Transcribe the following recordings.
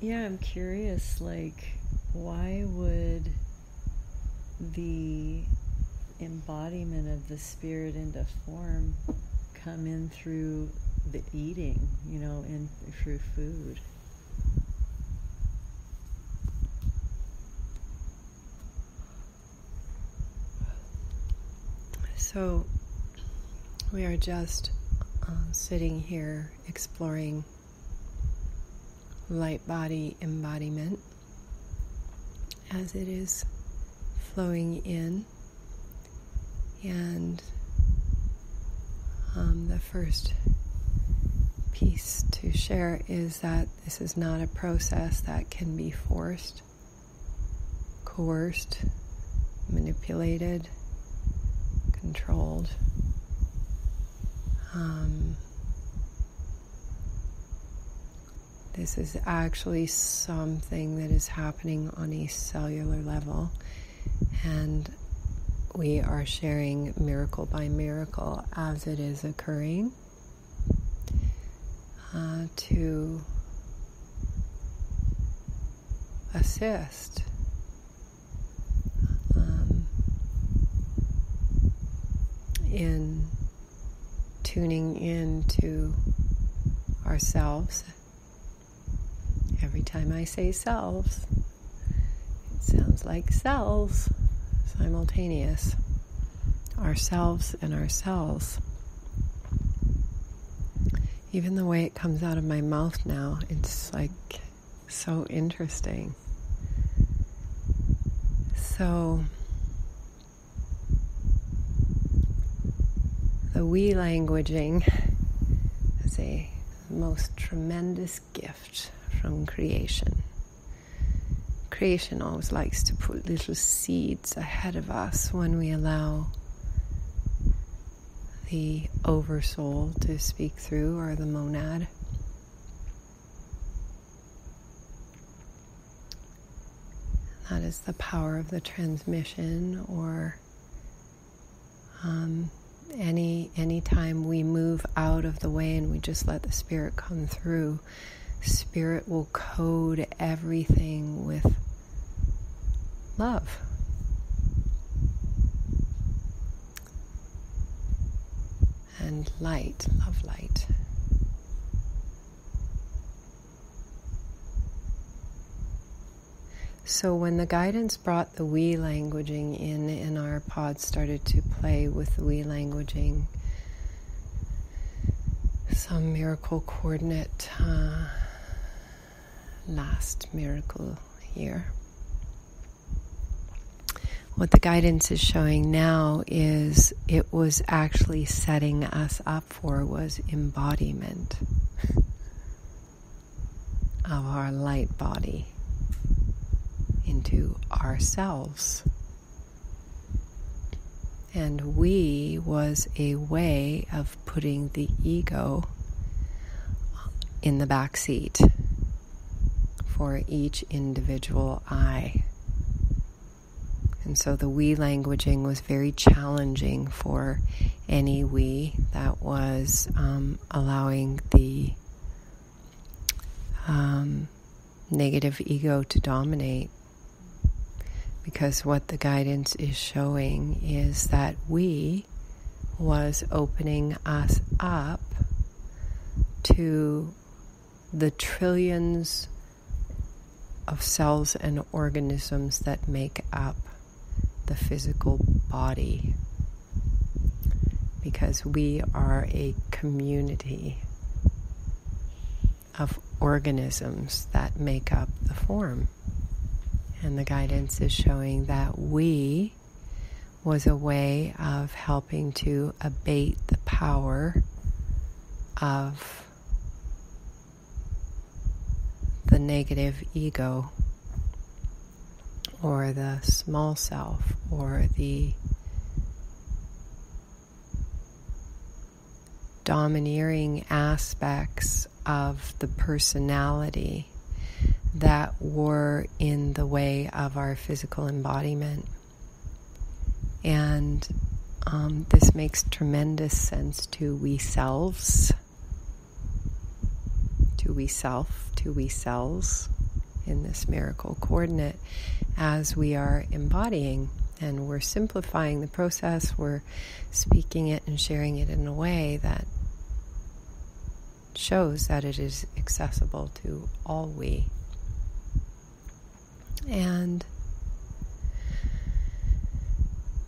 Yeah, I'm curious, why would the embodiment of the spirit into form come in through the eating, and through food? So we are just sitting here exploring LightBody embodiment as it is flowing in. And the first piece to share is that this is not a process that can be forced, coerced, manipulated, controlled. This is actually something that is happening on a cellular level, and we are sharing miracle by miracle as it is occurring to assist in tuning into ourselves. Every time I say selves, it sounds like cells, simultaneous. Ourselves and ourselves. Even the way it comes out of my mouth now, it's so interesting. So, the we languaging is a most tremendous gift from creation. Creation always likes to put little seeds ahead of us when we allow the oversoul to speak through, or the monad. That is the power of the transmission, or any time we move out of the way and we just let the spirit come through, spirit will code everything with love. And light, love light. So when the guidance brought the we languaging in, and our pod started to play with the we languaging, some miracle coordinate, last miracle here. What the guidance is showing now is it was actually setting us up for was embodiment of our light body into ourselves. And we was a way of putting the ego in the back seat for each individual I. And so the we languaging was very challenging for any we that was allowing the negative ego to dominate. Because what the guidance is showing is that we was opening us up to the trillions of cells and organisms that make up the physical body, because we are a community of organisms that make up the form. And the guidance is showing that we was a way of helping to abate the power of the negative ego, or the small self, or the domineering aspects of the personality that were in the way of our physical embodiment. And this makes tremendous sense to we selves, to we self, to we selves. in this miracle coordinate as we are embodying. And we're simplifying the process, we're speaking it and sharing it in a way that shows that it is accessible to all we. And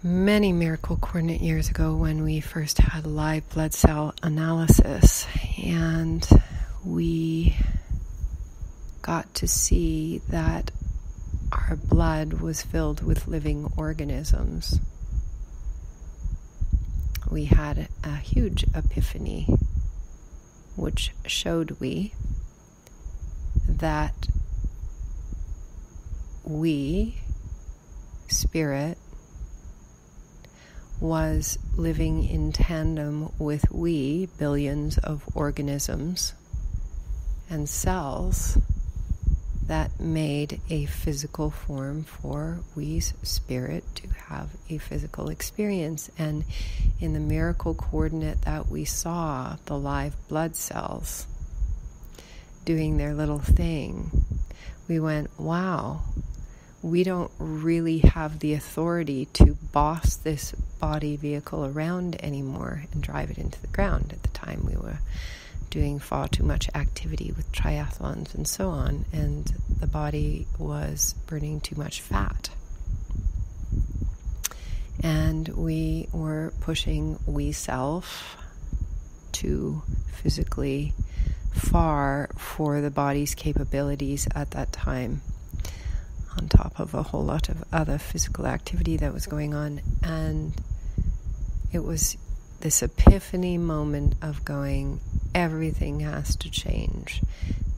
many miracle coordinate years ago, when we first had live blood cell analysis, and we got to see that our blood was filled with living organisms, we had a huge epiphany, which showed we that we, spirit, was living in tandem with we, billions of organisms and cells that made a physical form for we's spirit to have a physical experience. And in the miracle coordinate that we saw, the live blood cells doing their little thing, we went, wow, we don't really have the authority to boss this body vehicle around anymore and drive it into the ground. At the time, we were doing far too much activity with triathlons and so on, and the body was burning too much fat. And we were pushing we self too physically far for the body's capabilities at that time, on top of a whole lot of other physical activity that was going on. And it was this epiphany moment of going, everything has to change.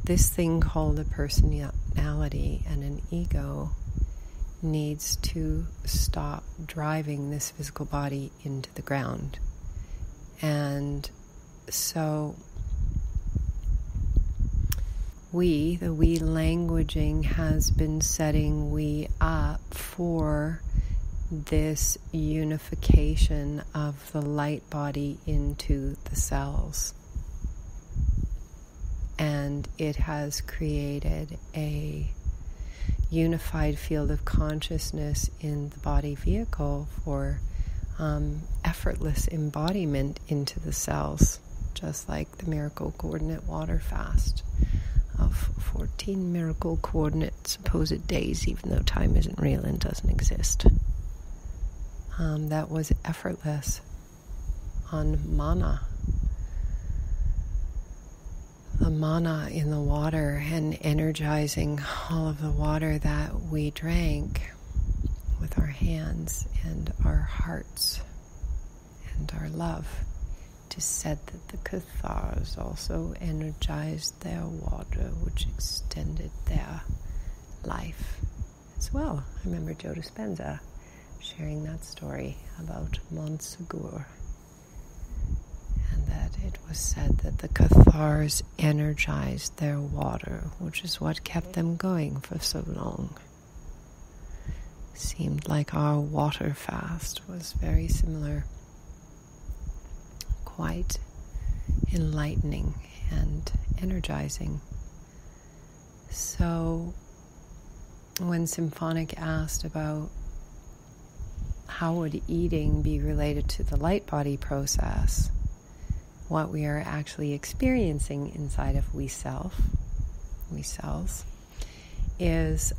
This thing called a personality and an ego needs to stop driving this physical body into the ground. And so the we languaging has been setting we up for this unification of the light body into the cells. And it has created a unified field of consciousness in the body vehicle for effortless embodiment into the cells, just like the miracle coordinate water fast of 14 miracle coordinate supposed days, even though time isn't real and doesn't exist. That was effortless on mana. The mana in the water, and energizing all of the water that we drank with our hands and our hearts and our love. It is said that the Cathars also energized their water, which extended their life as well. I remember Joe Dispenza sharing that story about Montsegur, and that it was said that the Cathars energized their water, which is what kept them going for so long. Seemed like our water fast was very similar, quite enlightening and energizing. So when Symphonic asked about how would eating be related to the light body process, what we are actually experiencing inside of we cells, is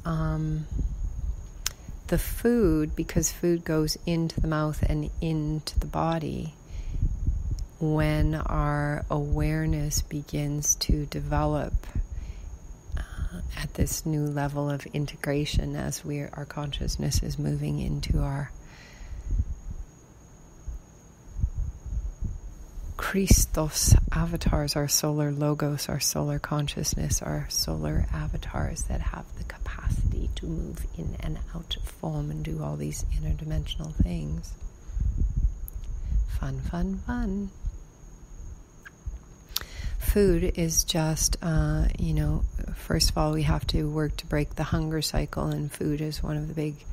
the food, because food goes into the mouth and into the body. When our awareness begins to develop at this new level of integration, as our consciousness is moving into our Christos avatars, our solar logos, our solar consciousness, our solar avatars that have the capacity to move in and out of form and do all these interdimensional things. Fun, fun, fun. Food is just, first of all, we have to work to break the hunger cycle, and food is one of the big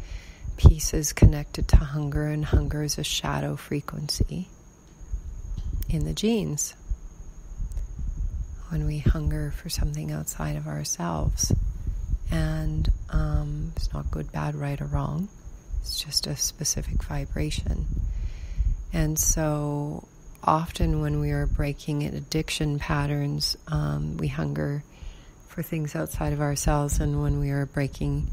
pieces connected to hunger, and hunger is a shadow frequency in the genes. When we hunger for something outside of ourselves, And it's not good, bad, right, or wrong. It's just a specific vibration. And so often when we are breaking addiction patterns, we hunger for things outside of ourselves. And when we are breaking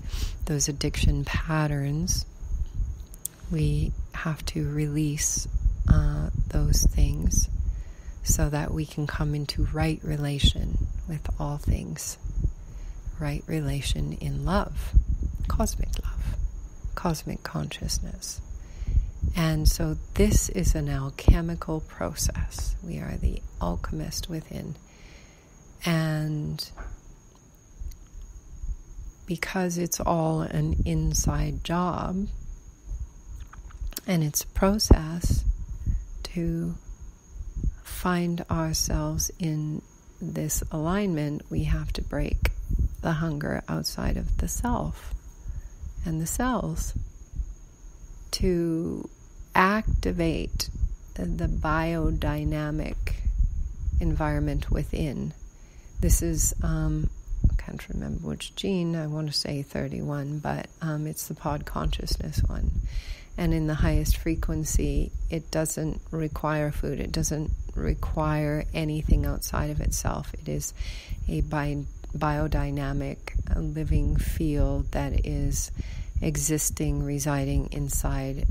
those addiction patterns, we have to release those things so that we can come into right relation with all things. Right relation in love, cosmic consciousness. And so this is an alchemical process. We are the alchemist within. And because it's all an inside job, and it's a process to find ourselves in this alignment, we have to break the hunger outside of the self and the cells to activate the biodynamic environment within. This is, I can't remember which gene, I want to say 31, but it's the pod consciousness one. And in the highest frequency, it doesn't require food. It doesn't require anything outside of itself. It is a biodynamic, living field that is existing, residing inside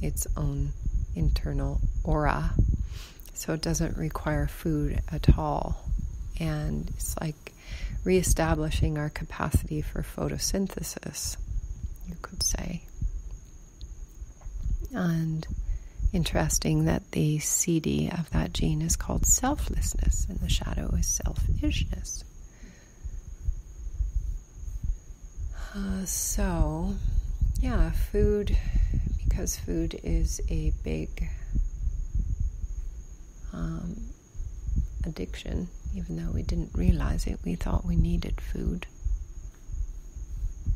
its own internal aura. So it doesn't require food at all. And it's like reestablishing our capacity for photosynthesis, you could say. And interesting that the CD of that gene is called selflessness, and the shadow is selfishness. So, food, because food is a big addiction, even though we didn't realize it, we thought we needed food.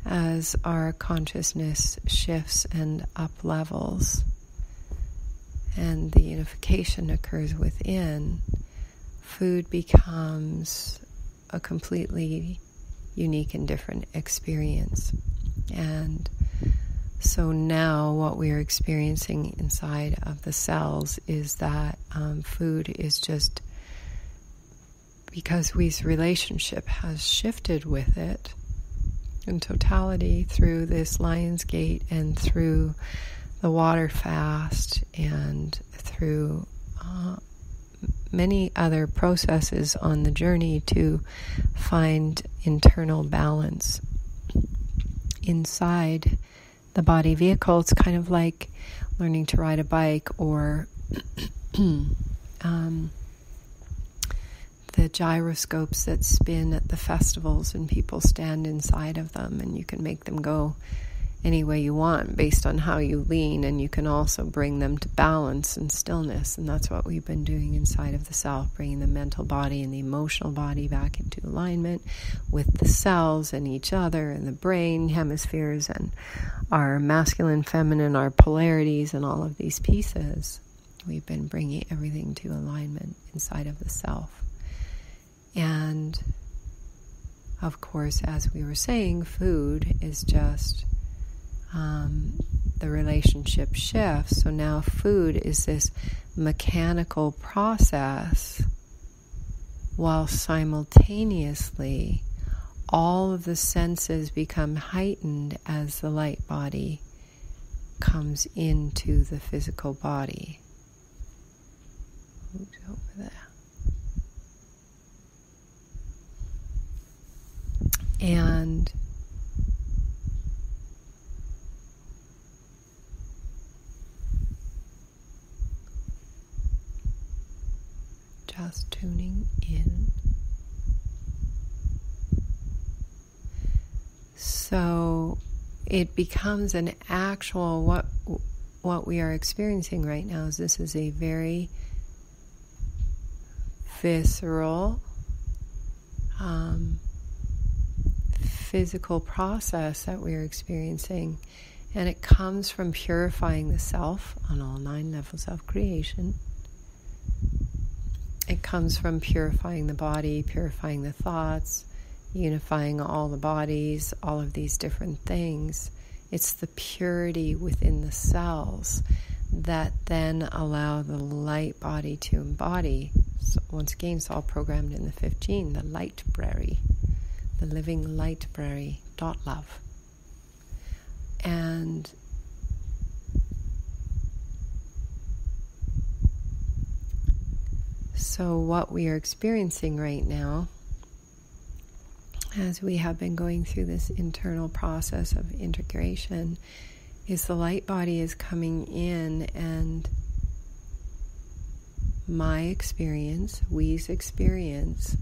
As our consciousness shifts and up levels and the unification occurs within, food becomes a completely unique and different experience. And so now what we are experiencing inside of the cells is that food is just, because we's relationship has shifted with it in totality through this Lion's Gate and through the water fast and through many other processes on the journey to find internal balance inside the body vehicle. It's kind of like learning to ride a bike or the gyroscopes that spin at the festivals, and people stand inside of them, and you can make them go any way you want based on how you lean, and you can also bring them to balance and stillness. And that's what we've been doing inside of the self, bringing the mental body and the emotional body back into alignment with the cells and each other and the brain hemispheres and our masculine, feminine, our polarities and all of these pieces. We've been bringing everything to alignment inside of the self. And of course, as we were saying, food is just the relationship shifts. So now food is this mechanical process, while simultaneously all of the senses become heightened as the light body comes into the physical body. Oops, over there. And just tuning in. So it becomes an actual, what we are experiencing right now is this is a very visceral, physical process that we're experiencing, and it comes from purifying the self on all 9 levels of creation. It comes from purifying the body, purifying the thoughts, unifying all the bodies, all of these different things. It's the purity within the cells that then allow the light body to embody. So once again, it's all programmed in the 15, the LightBody, the living LightBody, .love. And so what we are experiencing right now, as we have been going through this internal process of integration, is the light body is coming in, and my experience, we's experience,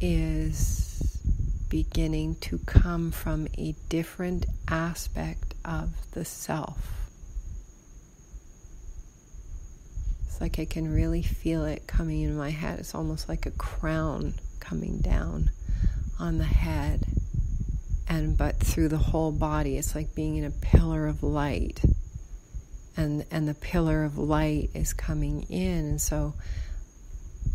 is beginning to come from a different aspect of the self. It's like I can really feel it coming in my head. It's almost like a crown coming down on the head, but through the whole body. It's like being in a pillar of light, and the pillar of light is coming in, and so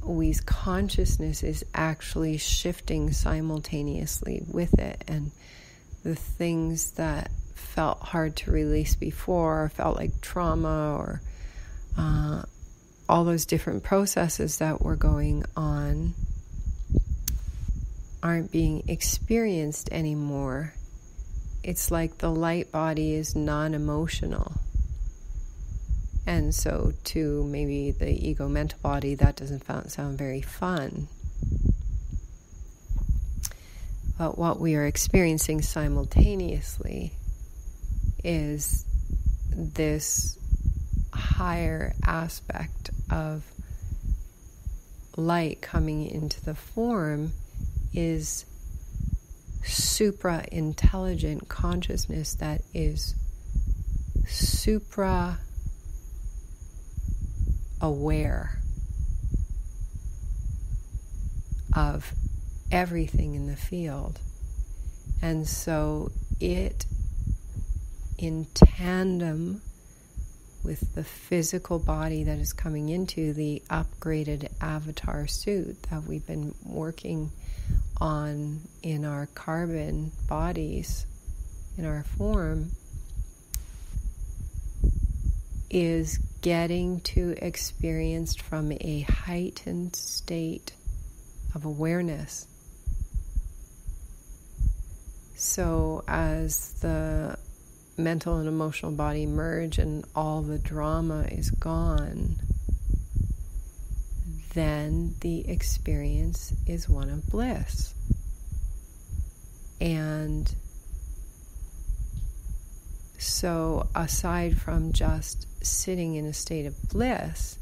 we's consciousness is actually shifting simultaneously with it, and the things that felt hard to release before, or felt like trauma, or all those different processes that were going on aren't being experienced anymore. It's like the light body is non-emotional. And so to maybe the ego mental body, that doesn't sound very fun. But what we are experiencing simultaneously is this higher aspect of light coming into the form is supra-intelligent consciousness that is supra-aware of everything in the field. And so it, in tandem with the physical body that is coming into the upgraded avatar suit that we've been working on in our carbon bodies, in our form, is getting to experience from a heightened state of awareness. So as the mental and emotional body merge and all the drama is gone, then the experience is one of bliss. And so aside from just sitting in a state of bliss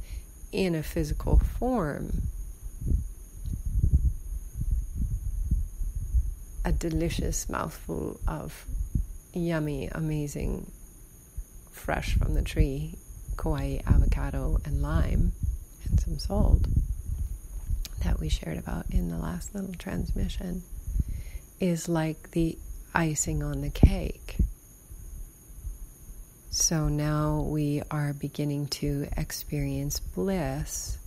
in a physical form, a delicious mouthful of yummy, amazing, fresh from the tree, Kauai avocado and lime, and some salt that we shared about in the last little transmission, is like the icing on the cake. So now we are beginning to experience bliss,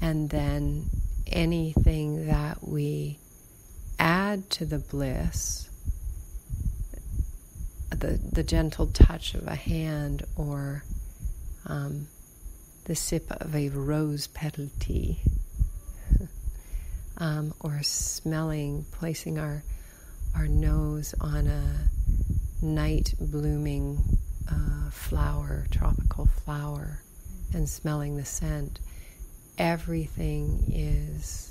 and then anything that we add to the bliss, the gentle touch of a hand, or the sip of a rose petal tea, or smelling, placing our nose on a night blooming flower, tropical flower, and smelling the scent. Everything is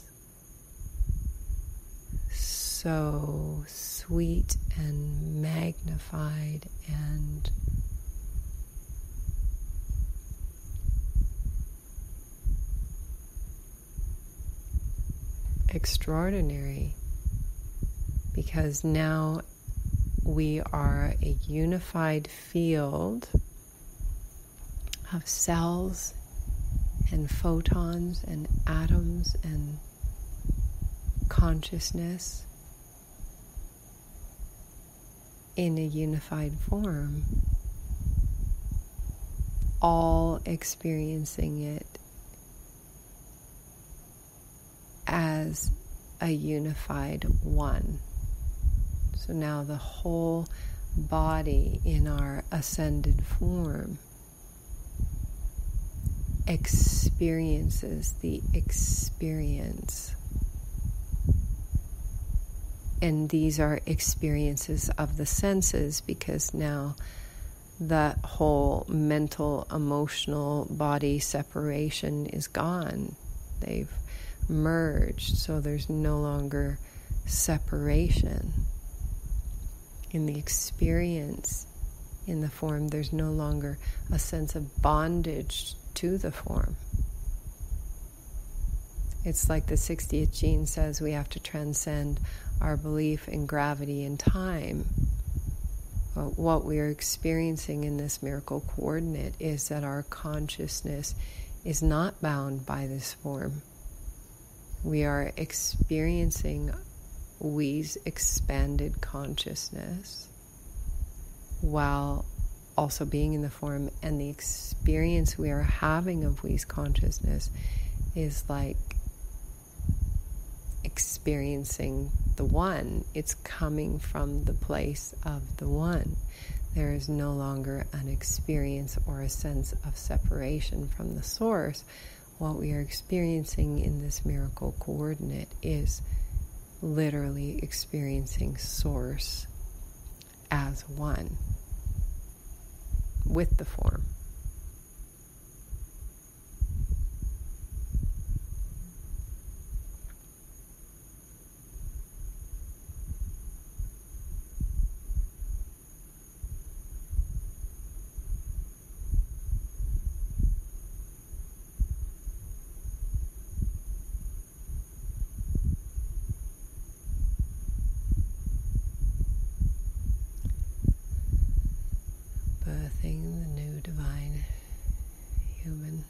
so sweet and magnified and extraordinary, because now we are a unified field of cells and photons and atoms and consciousness in a unified form, all experiencing it as a unified one. So now the whole body in our ascended form experiences the experience. And these are experiences of the senses, because now that whole mental, emotional body separation is gone. They've merged, so there's no longer separation. In the experience, in the form, there's no longer a sense of bondage to the form. It's like the 60th gene says, we have to transcend our belief in gravity and time. But what we are experiencing in this miracle coordinate is that our consciousness is not bound by this form. We are experiencing we's expanded consciousness while also being in the form, and the experience we are having of we's consciousness is like experiencing the one. It's coming from the place of the one. There is no longer an experience or a sense of separation from the source. What we are experiencing in this miracle coordinate is literally experiencing source as one with the form. Birthing the new divine human.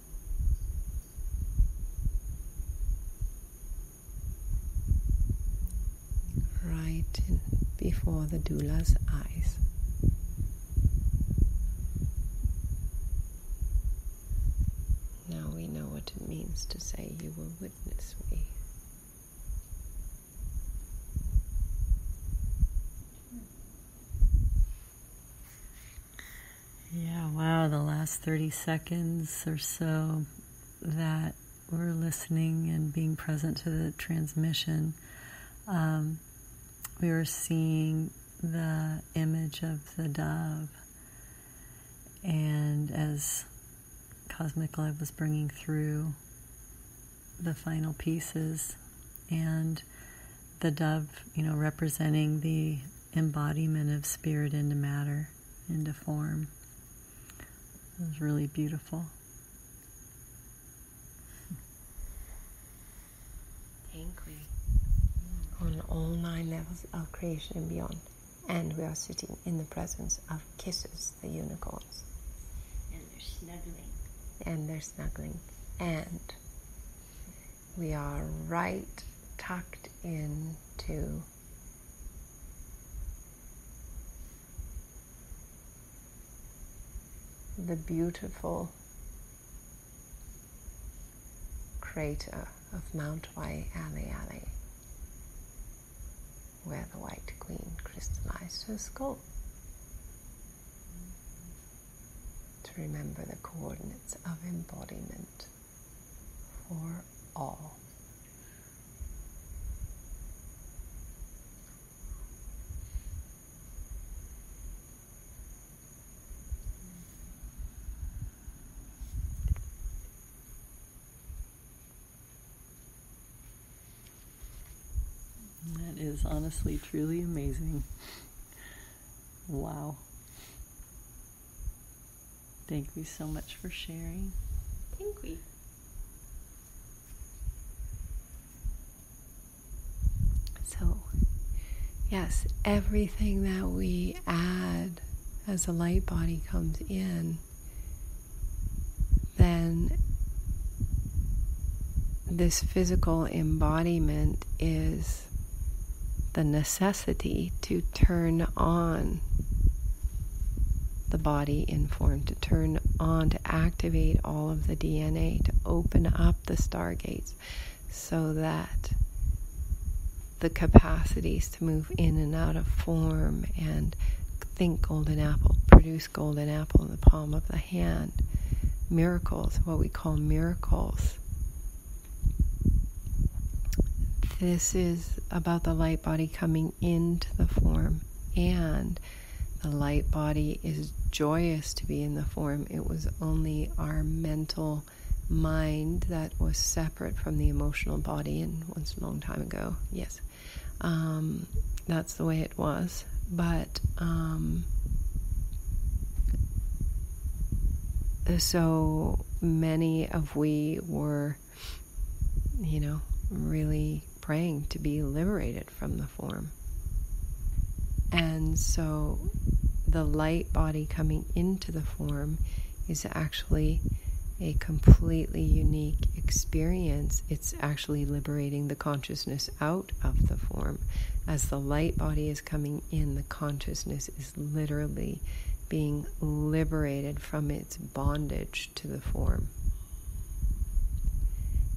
Right before the doula's eyes. Now we know what it means to say, you will witness me. Yeah, wow, the last 30 seconds or so that we're listening and being present to the transmission, we were seeing the image of the dove, and as Cosmic Love was bringing through the final pieces, and the dove, representing the embodiment of spirit into matter, into form. It was really beautiful. Thank you. On all 9 levels of creation and beyond. And we are sitting in the presence of Kisses, the unicorns. And they're snuggling. And we are right tucked into the beautiful crater of Mount Waialeale, where the White Queen crystallized her skull, to remember the coordinates of embodiment for all. That is honestly, truly amazing. Wow. Thank you so much for sharing. Thank you. So, yes, everything that we add as the light body comes in, then this physical embodiment is the necessity to turn on the body in form, to turn on, to activate all of the DNA, to open up the stargates so that the capacities to move in and out of form and think golden apple, produce golden apple in the palm of the hand. Miracles, what we call miracles. This is about the light body coming into the form, and the light body is joyous to be in the form. It was only our mental mind that was separate from the emotional body, and once a long time ago, yes, that's the way it was. But so many of we were, really praying to be liberated from the form. And so the light body coming into the form is actually a completely unique experience. It's actually liberating the consciousness out of the form. As the light body is coming in, the consciousness is literally being liberated from its bondage to the form.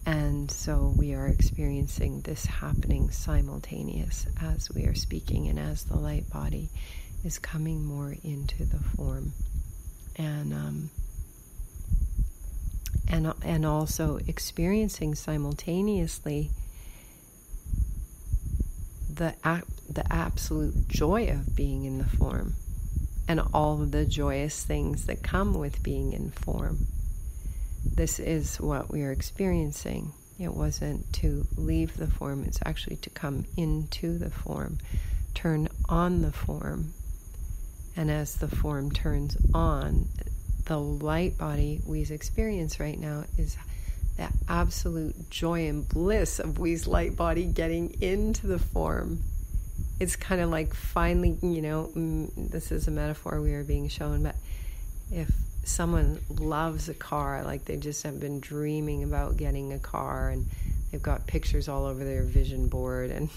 And so we are experiencing this happening simultaneous as we are speaking, and as the light body is coming more into the form. And also experiencing simultaneously the absolute joy of being in the form, and all of the joyous things that come with being in form. This is what we are experiencing. It wasn't to leave the form, it's actually to come into the form, turn on the form. And as the form turns on, the light body we's experience right now is the absolute joy and bliss of we's light body getting into the form. It's kind of like finally, this is a metaphor we are being shown, but if someone loves a car, like they just have been dreaming about getting a car, and they've got pictures all over their vision board, and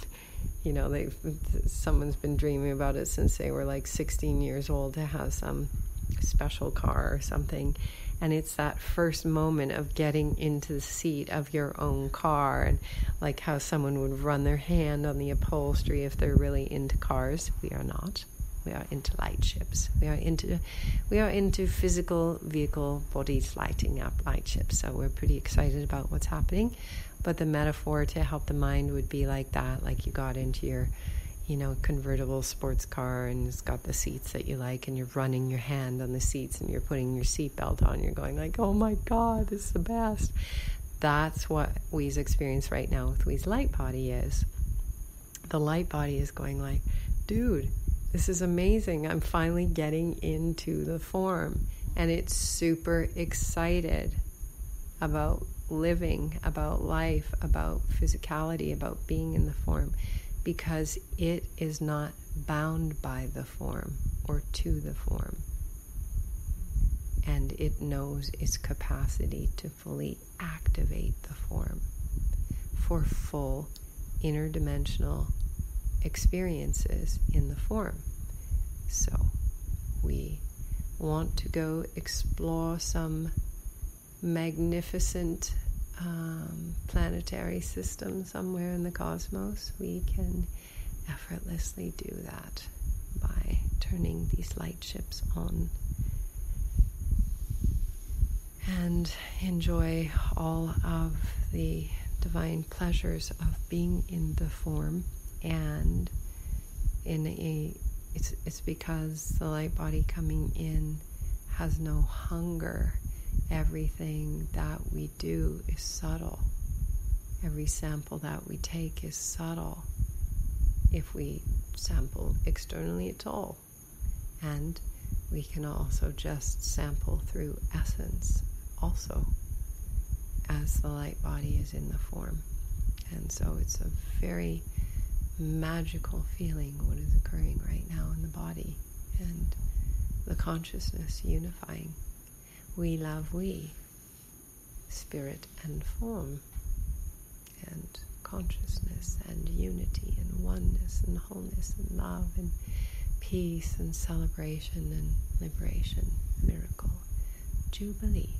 someone's been dreaming about it since they were like 16 years old to have some special car or something. And it's that first moment of getting into the seat of your own car, and like how someone would run their hand on the upholstery if they're really into cars. We are not. We are into light ships. We are into physical vehicle bodies lighting up light ships. So we're pretty excited about what's happening. But the metaphor to help the mind would be like that, like you got into your, convertible sports car, and it's got the seats that you like, and you're running your hand on the seats, and you're putting your seatbelt on. You're going like, oh my God, this is the best. That's what we's experience right now with we's light body is. The light body is going like, dude, this is amazing. I'm finally getting into the form. And it's super excited about living, about life, about physicality, about being in the form, because it is not bound by the form or to the form. And it knows its capacity to fully activate the form for full interdimensional experiences in the form. So we want to go explore some magnificent planetary system somewhere in the cosmos. We can effortlessly do that by turning these light ships on and enjoy all of the divine pleasures of being in the form. And it's because the light body coming in has no hunger. Everything that we do is subtle. Every sample that we take is subtle, if we sample externally at all. And we can also just sample through essence also, as the light body is in the form. And so it's a very magical feeling what is occurring right now in the body, and the consciousness unifying. We love we, spirit and form, and consciousness and unity and oneness and wholeness and love and peace and celebration and liberation, miracle, jubilee.